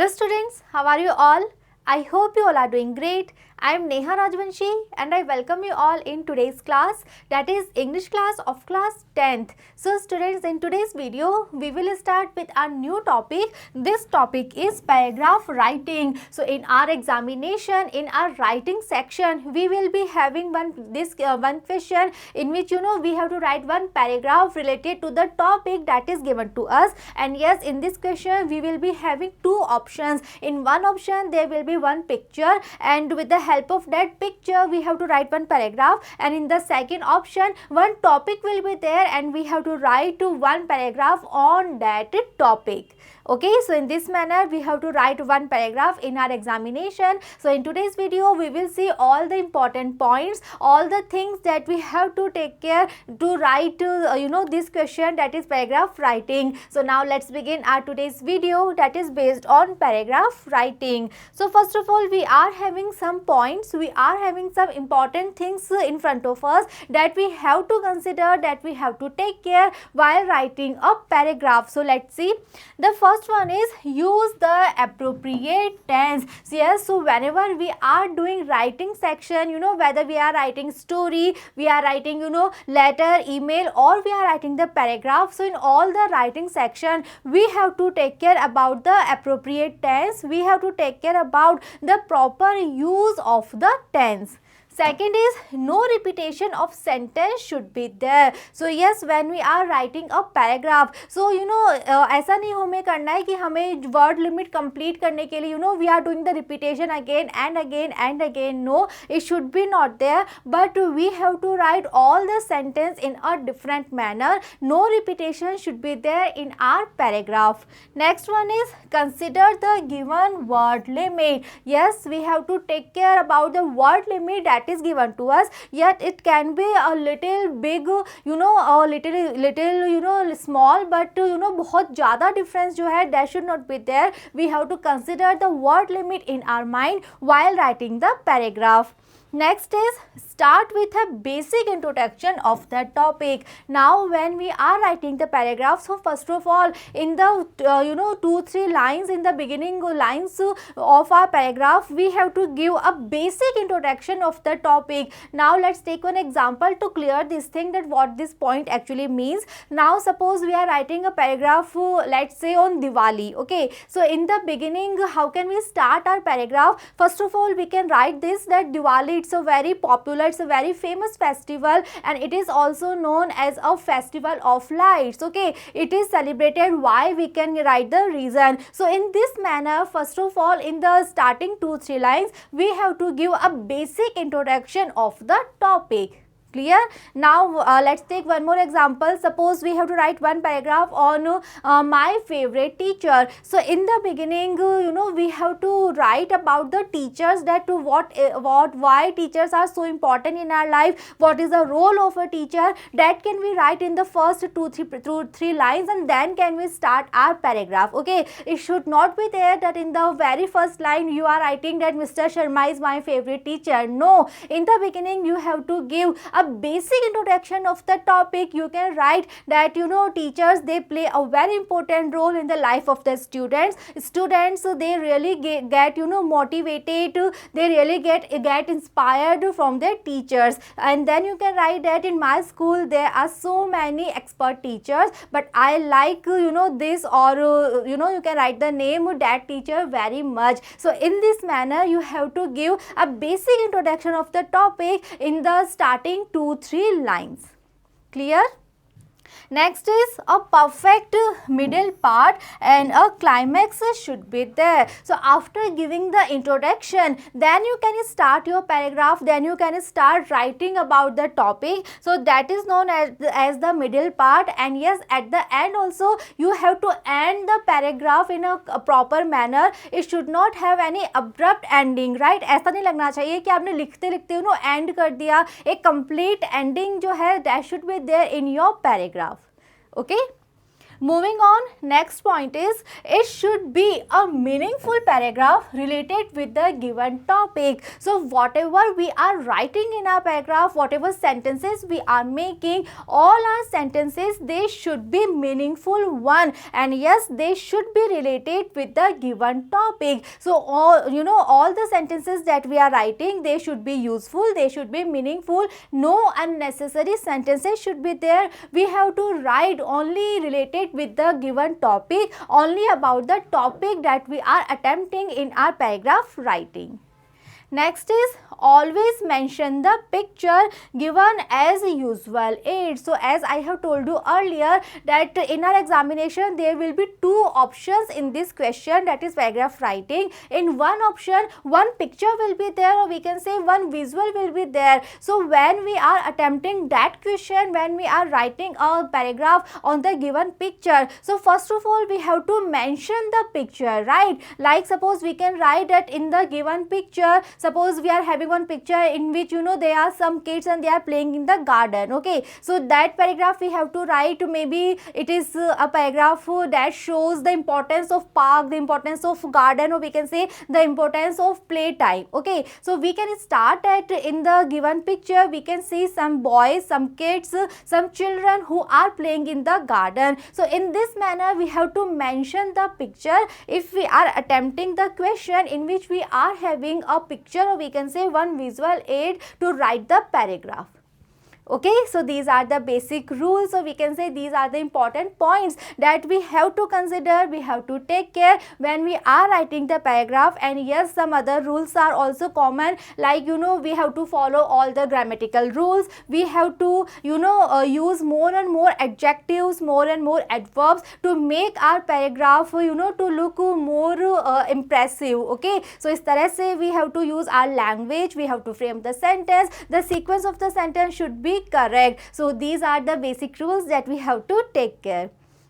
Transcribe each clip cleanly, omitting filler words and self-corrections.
Hello students, how are you all? I hope you all are doing great. I am Neha Rajvanshi and I welcome you all in today's class, that is English class of class 10th. So students, in today's video we will start with a new topic. This topic is paragraph writing. So in our examination, in our writing section, we will be having one question in which we have to write one paragraph related to the topic that is given to us. And yes, in this question we will be having two options. In one option there will be one picture, and with the help of that picture we have to write one paragraph, and in the second option one topic will be there and we have to write one paragraph on that topic. Okay, so in this manner we have to write one paragraph in our examination. So in today's video we will see all the important points, all the things that we have to take care to write this question, that is paragraph writing. So now let's begin our today's video that is based on paragraph writing. So first of all, we are having some points, we are having some important things in front of us that we have to consider, that we have to take care while writing a paragraph. So let's see. The first one is use the appropriate tense. So yes, so whenever we are doing writing section, whether we are writing story, we are writing letter, email, or we are writing the paragraph, so in all the writing section we have to take care about the appropriate tense. We have to take care about the proper use of the tense. Second is no repetition of sentence should be there. So yes, when we are writing a paragraph, so ऐसा नहीं हमें करना है कि हमें word limit complete करने के लिए we are doing the repetition again and again and again. No, it should be not there, but we have to write all the sentence in a different manner. No repetition should be there in our paragraph. Next one is consider the given word limit. Yes, we have to take care about the word limit that is given to us, yet it can be a little big, a little small, but बहुत ज़्यादा difference जो है that should not be there. We have to consider the word limit in our mind while writing the paragraph. Next is start with a basic introduction of the topic. Now when we are writing the paragraph, so first of all in the 2-3 lines, in the beginning lines of our paragraph, we have to give a basic introduction of the topic. Now let's take one example to clear this thing, that what this point actually means. Now suppose we are writing a paragraph, let's say on Diwali. Okay, so in the beginning how can we start our paragraph? First of all we can write this, that Diwali, it's a very popular, it's a very famous festival, and it is also known as a festival of lights. Okay, it is celebrated. Why? We can write the reason. So in this manner, first of all, in the starting 2-3 lines we have to give a basic introduction of the topic. Clear? Now let's take one more example. Suppose we have to write one paragraph on my favorite teacher. So in the beginning we have to write about the teachers, that why teachers are so important in our life, what is the role of a teacher. That can we write in the first 2-3 lines, and then can we start our paragraph. Okay, it should not be there that in the very first line you are writing that Mr. Sharma is my favorite teacher. No, in the beginning you have to give a basic introduction of the topic. You can write that teachers, they play a very important role in the life of the students. They really get motivated, they really get inspired from their teachers. And then you can write that in my school there are so many expert teachers, but I like this, or you can write the name of that teacher very much. So in this manner you have to give a basic introduction of the topic in the starting 2-3 lines. Clear? Next is a perfect middle part and a climax should be there. So after giving the introduction, then you can start your paragraph, then you can start writing about the topic. So that is known as the middle part. And yes, at the end also you have to end the paragraph in a proper manner. It should not have any abrupt ending, right? ऐसा नहीं लगना चाहिए कि आपने लिखते लिखते end कर दिया. एक complete ending जो है that should be there in your paragraph. Okay, Moving on, next point is it should be a meaningful paragraph related with the given topic. So whatever we are writing in our paragraph, whatever sentences we are making, all our sentences, they should be meaningful one, and yes, they should be related with the given topic. So all the sentences that we are writing, they should be useful, they should be meaningful. No unnecessary sentences should be there. We have to write only related with the given topic, only about the topic that we are attempting in our paragraph writing. Next is always mention the picture given as usual aid. So as I have told you earlier that in our examination there will be two options in this question, that is paragraph writing. In one option, one picture will be there, or we can say one visual will be there. So when we are attempting that question, when we are writing a paragraph on the given picture, so first of all we have to mention the picture, right? Like suppose we can write that in the given picture, suppose we are having one picture in which there are some kids and they are playing in the garden. Okay, so that paragraph we have to write, maybe it is a paragraph that shows the importance of park, the importance of garden, or we can say the importance of playtime. Okay, so we can start at in the given picture we can see some boys, some kids, some children who are playing in the garden. So in this manner we have to mention the picture if we are attempting the question in which we are having a picture, or we can say one visual aid to write the paragraph. Okay, so these are the basic rules, so we can say these are the important points that we have to consider, we have to take care when we are writing the paragraph. And yes, some other rules are also common, like we have to follow all the grammatical rules, we have to use more and more adjectives, more and more adverbs to make our paragraph to look more impressive. Okay, so इस तरह से we have to use our language, we have to frame the sentence, the sequence of the sentence should be correct. So these are the basic rules that we have to take care.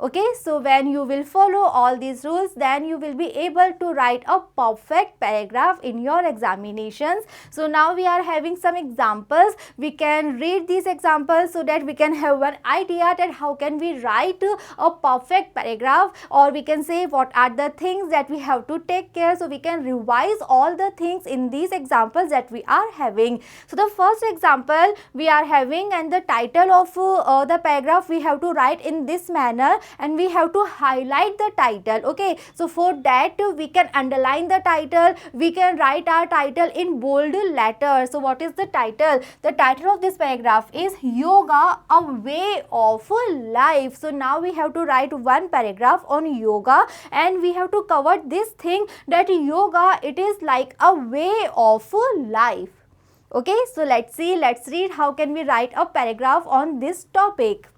Okay, so when you will follow all these rules, then you will be able to write a perfect paragraph in your examinations. So now we are having some examples. We can read these examples so that we can have one idea that how can we write a perfect paragraph, or we can say what are the things that we have to take care. So we can revise all the things in these examples that we are having. So the first example we are having, and the title of the paragraph we have to write in this manner, and we have to highlight the title. Okay, so for that we can underline the title, we can write our title in bold letters. So what is the title? The title of this paragraph is Yoga, a Way of Life. So now we have to write one paragraph on yoga, and we have to cover this thing that yoga, it is like a way of life. Okay, so let's see, let's read how can we write a paragraph on this topic.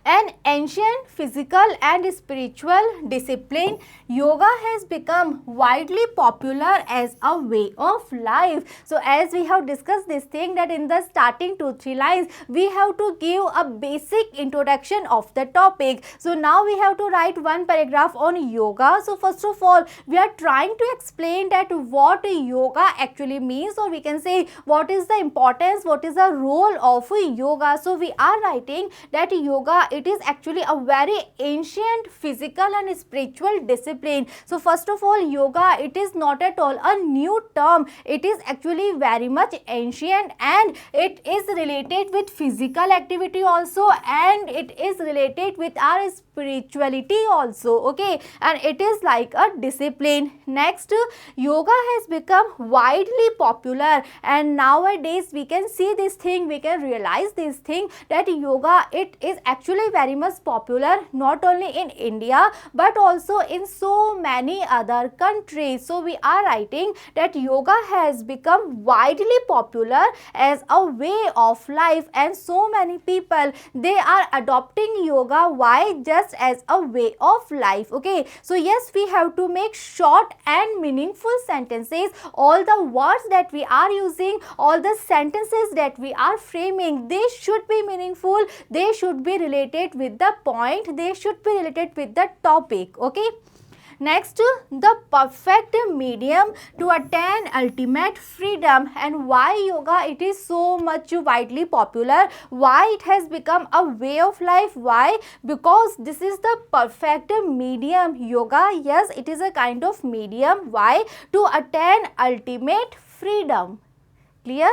An ancient physical and spiritual discipline, yoga has become widely popular as a way of life. So as we have discussed this thing, that in the starting 2-3 lines we have to give a basic introduction of the topic. So now we have to write one paragraph on yoga. So first of all we are trying to explain that what yoga actually means, or we can say what is the importance, what is the role of yoga. So we are writing that yoga, it is actually a very ancient physical and spiritual discipline. So first of all, yoga, it is not at all a new term, it is actually very much ancient, and it is related with physical activity also, and it is related with our spirituality also. Okay, and it is like a discipline. Next, yoga has become widely popular, and nowadays we can see this thing, we can realize this thing that yoga, it is actually very much popular not only in India but also in so many other countries. So we are writing that yoga has become widely popular as a way of life, and so many people, they are adopting yoga. Why? Just as a way of life. Okay, so yes, we have to make short and meaningful sentences. All the words that we are using, all the sentences that we are framing, they should be meaningful, they should be related with the point, they should be related with the topic. Okay, Next, the perfect medium to attain ultimate freedom. And why yoga it is so much widely popular, why it has become a way of life, why? Because this is the perfect medium. Yoga, yes, it is a kind of medium. Why? To attain ultimate freedom. Clear?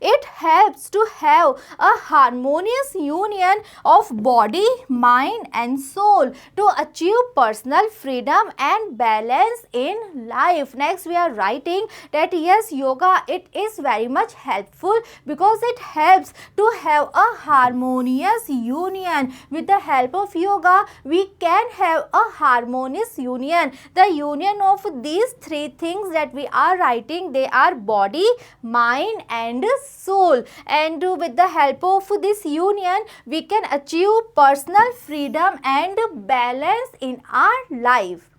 It helps to have a harmonious union of body, mind and soul to achieve personal freedom and balance in life. Next, we are writing that yes, yoga it is very much helpful because it helps to have a harmonious union. With the help of yoga, we can have a harmonious union. The union of these three things that we are writing, they are body, mind and soul, and with the help of this union we can achieve personal freedom and balance in our life.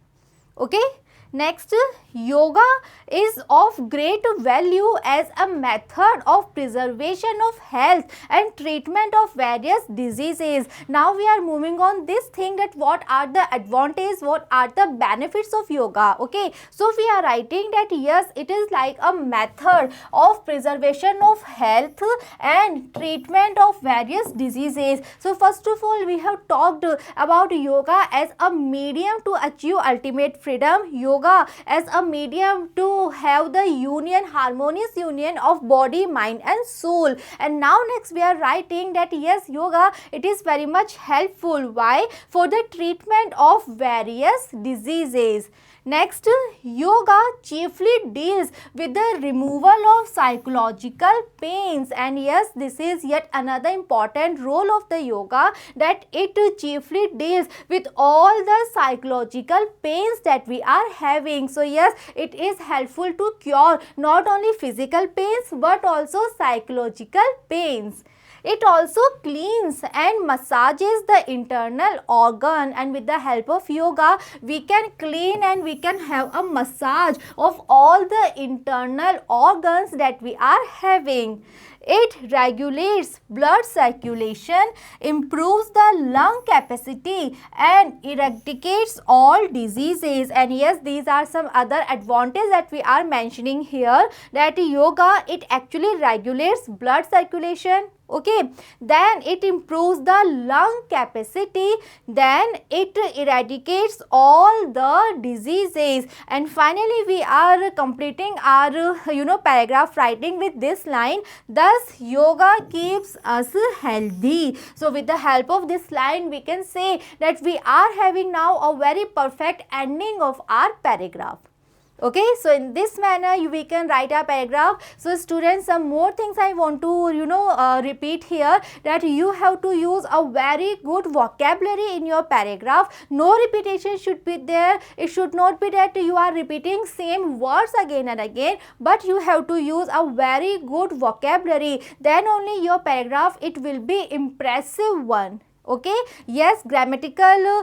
Okay. Next, yoga is of great value as a method of preservation of health and treatment of various diseases. Now we are moving on this thing that what are the advantages, what are the benefits of yoga. Okay, so we are writing that yes, it is like a method of preservation of health and treatment of various diseases. So first of all, we have talked about yoga as a medium to achieve ultimate freedom. Yoga as a medium to have the union, harmonious union of body, mind and soul. And now next we are writing that yes, yoga it is very much helpful. Why? For the treatment of various diseases. Next, yoga chiefly deals with the removal of psychological pains, and yes, this is yet another important role of the yoga, that it chiefly deals with all the psychological pains that we are having. So yes, it is helpful to cure not only physical pains but also psychological pains. It also cleans and massages the internal organ, and with the help of yoga we can clean and we can have a massage of all the internal organs that we are having. It regulates blood circulation, improves the lung capacity and eradicates all diseases. And yes, these are some other advantages that we are mentioning here, that yoga it actually regulates blood circulation. Okay, then it improves the lung capacity, then it eradicates all the diseases, and finally we are completing our paragraph writing with this line, thus yoga keeps us healthy. So with the help of this line we can say that we are having now a very perfect ending of our paragraph. Okay, so in this manner we can write our paragraph. So students, some more things I want to repeat here, that you have to use a very good vocabulary in your paragraph. No repetition should be there. It should not be that you are repeating same words again and again, but you have to use a very good vocabulary. Then only your paragraph it will be impressive one. Okay, yes, grammatical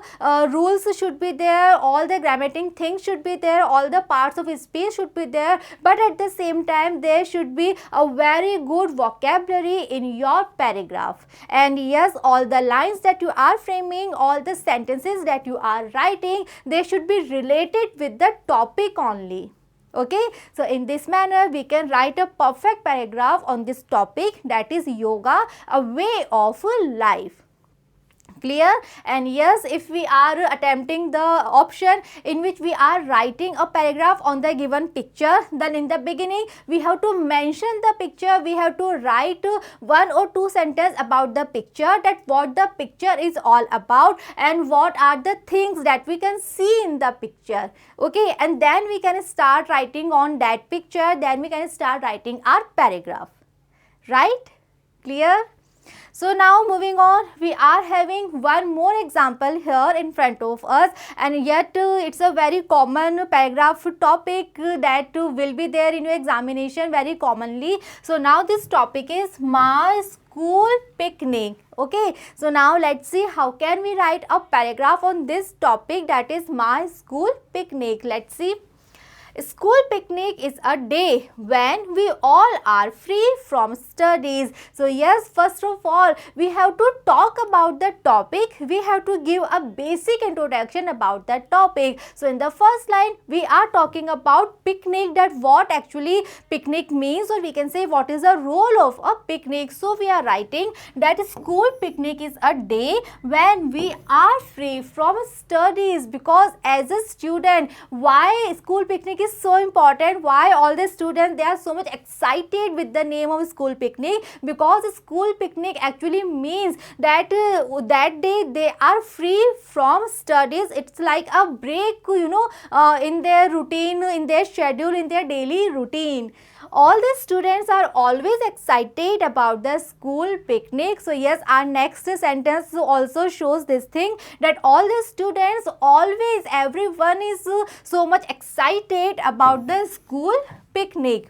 rules should be there, all the grammatic things should be there, all the parts of speech should be there, but at the same time there should be a very good vocabulary in your paragraph. And yes, all the lines that you are framing, all the sentences that you are writing, they should be related with the topic only. Okay, so in this manner we can write a perfect paragraph on this topic, that is yoga, a way of life. Clear? And yes, if we are attempting the option in which we are writing a paragraph on the given picture, then in the beginning we have to mention the picture, we have to write 1 or 2 sentences about the picture, that what the picture is all about and what are the things that we can see in the picture. Okay, and then we can start writing on that picture, then we can start writing our paragraph. Right? Clear? So now moving on, we are having one more example here in front of us, and yet it's a very common paragraph topic that will be there in your examination very commonly. So now this topic is my school picnic. Okay, so now let's see how can we write a paragraph on this topic, that is my school picnic. Let's see. School picnic is a day when we all are free from studies. So yes, first of all, we have to talk about the topic. We have to give a basic introduction about that topic. So in the first line, we are talking about picnic, that what actually picnic means, or we can say what is the role of a picnic. So we are writing that school picnic is a day when we are free from studies, because as a student, why school picnic is so important, why all the students they are so much excited with the name of school picnic, because school picnic actually means that that day they are free from studies. It's like a break, in their routine, in their schedule, in their daily routine. All the students are always excited about the school picnic. So yes, our next sentence also shows this thing, that all the students always, everyone is so much excited about the school picnic.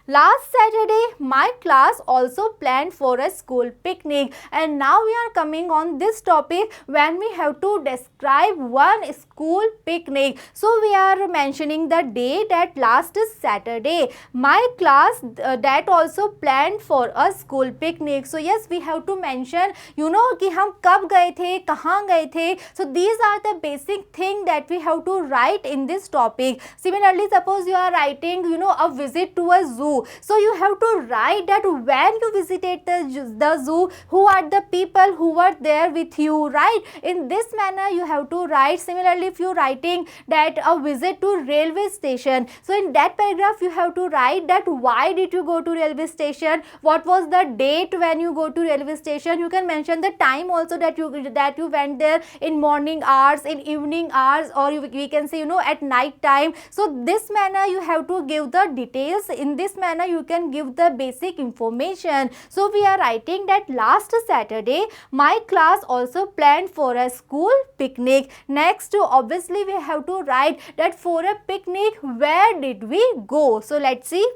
Last Saturday, my class also planned for a school picnic, and now we are coming on this topic when we have to describe one school picnic. So we are mentioning the day that last Saturday, my class that also planned for a school picnic. So yes, we have to mention, कि हम कब गए थे, कहाँ गए थे. So these are the basic thing that we have to write in this topic. Similarly, suppose you are writing, a visit to a zoo. So you have to write that when you visited the zoo, who are the people who were there with you, right? In this manner you have to write. Similarly, if you are writing that a visit to railway station, so in that paragraph you have to write that why did you go to railway station, what was the date when you go to railway station. You can mention the time also, that you went there in morning hours, in evening hours, or we can say at night time. So this manner you have to give the details. In this manner you can give the basic information. So we are writing that last Saturday my class also planned for a school picnic. Next, obviously we have to write that for a picnic where did we go. So let's see.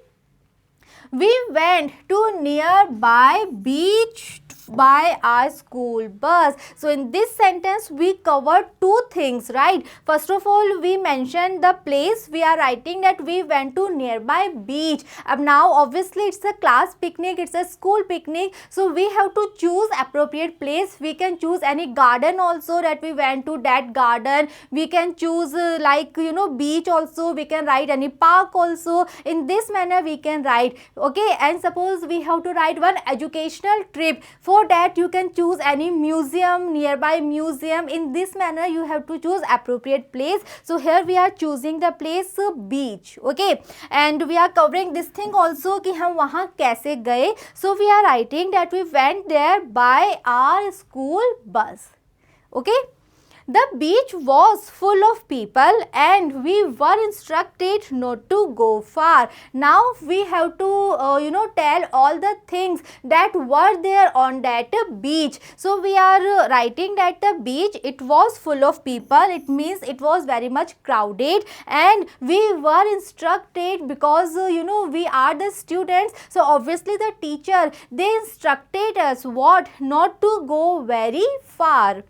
We went to nearby beach by our school bus. So in this sentence we covered two things, right? First of all, we mentioned the place. We are writing that we went to nearby beach. Now obviously it's a class picnic, it's a school picnic, so we have to choose appropriate place. We can choose any garden also, that we went to that garden. We can choose beach also. We can write any park also. In this manner we can write, okay? And suppose we have to write one educational trip. For that you can choose any museum, nearby museum. In this manner you have to choose appropriate place. So here we are choosing the place beach, okay? And we are covering this thing also कि हम वहाँ कैसे गए. So we are writing that we went there by our school bus, okay? The beach was full of people and we were instructed not to go far. Now we have to tell all the things that were there on that beach. So we are writing that the beach, it was full of people. It means it was very much crowded, and we were instructed because we are the students. So obviously the teacher, they instructed us what, not to go very far.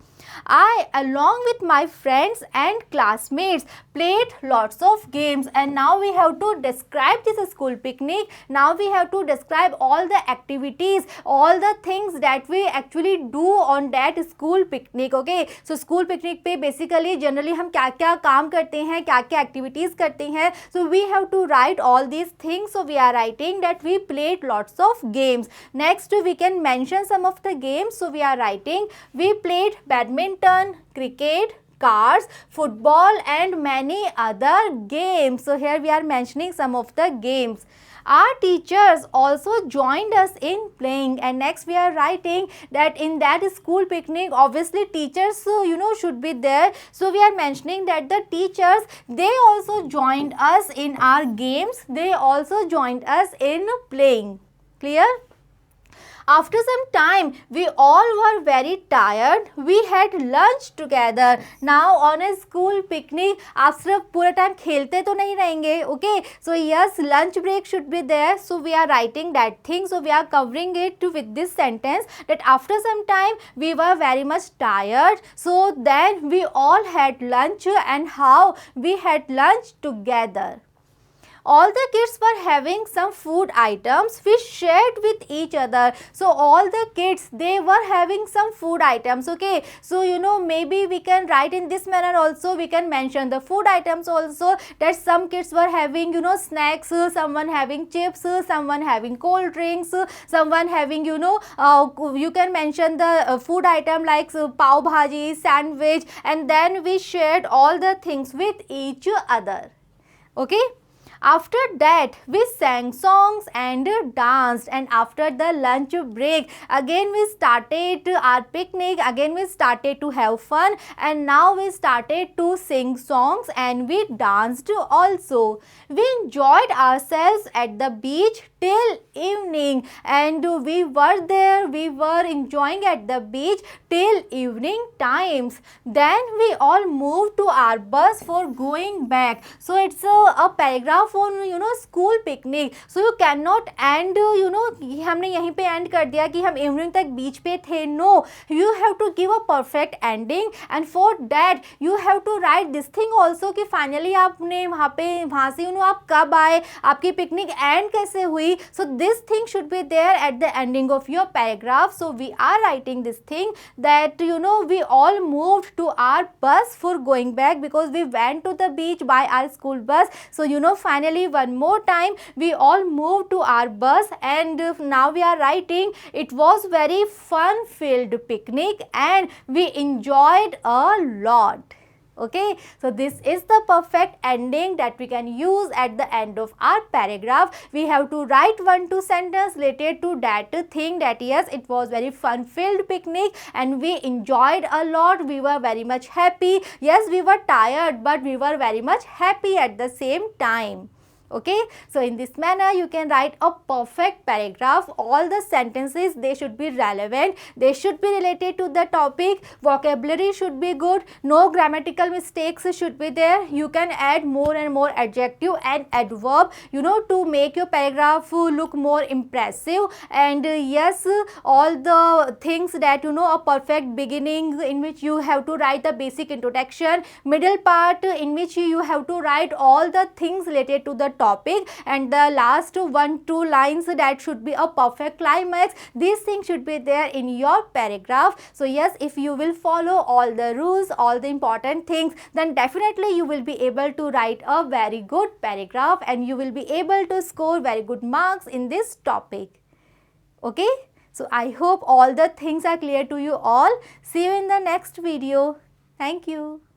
I, along with my friends and classmates, played lots of games. And now we have to describe this school picnic. Now we have to describe all the activities, all the things that we actually do on that school picnic, okay? So school picnic पे basically generally हम क्या क्या काम करते हैं, क्या क्या activities करते हैं. So we have to write all these things. So we are writing that we played lots of games. Next we can mention some of the games. So we are writing we played badminton, cricket, cards, football and many other games. So here we are mentioning some of the games. Our teachers also joined us in playing. And next we are writing that in that school picnic, obviously teachers should be there. So we are mentioning that the teachers, they also joined us in our games. They also joined us in playing. Clear? After some time, we all were very tired. We had lunch together. Now on a school picnic, आप सिर्फ पूरा time खेलते तो नहीं रहेंगे, okay? So yes, lunch break should be there. So we are writing that thing. So we are covering it with this sentence that after some time, we were very much tired. So then we all had lunch, and how we had lunch together. all the kids were having some food items which shared with each other. So all the kids, they were having some food items. Okay, so maybe we can write in this manner also. We can mention the food items also, that some kids were having snacks, someone having chips, someone having cold drinks, someone having you can mention the food item like pav bhaji, sandwich, and then we shared all the things with each other. Okay. After that, we sang songs and danced, and after the lunch break, again we started our picnic, again we started to have fun, and now we started to sing songs and we danced also. We enjoyed ourselves at the beach till evening, and we were there, we were enjoying at the beach till evening times. Then we all moved to our bus for going back. So it's a paragraph on school picnic. So you cannot end हमने यहीं पे end कर दिया कि हम evening तक beach पे थे. No, you have to give a perfect ending, and for that you have to write this thing also कि finally आपने वहाँ से आप कब आए, आपकी picnic end कैसे हुई. So this thing should be there at the ending of your paragraph. So we are writing this thing that we all moved to our bus for going back because we went to the beach by our school bus. So finally one more time we all moved to our bus, and now we are writing it was very fun filled picnic and we enjoyed a lot. Okay, so this is the perfect ending that we can use at the end of our paragraph. We have to write 1-2 sentences related to that thing, that yes, it was very fun filled picnic and we enjoyed a lot, we were very much happy. Yes, we were tired, but we were very much happy at the same time. Okay, so in this manner you can write a perfect paragraph. All the sentences, they should be relevant, they should be related to the topic, vocabulary should be good, no grammatical mistakes should be there. You can add more and more adjective and adverb to make your paragraph look more impressive. And yes, all the things that a perfect beginning in which you have to write the basic introduction, middle part in which you have to write all the things related to the topic, and the last 1-2 lines that should be a perfect climax. These things should be there in your paragraph. So yes, if you will follow all the rules, all the important things, then definitely you will be able to write a very good paragraph and you will be able to score very good marks in this topic. Okay, so I hope all the things are clear to you all. See you in the next video. Thank you.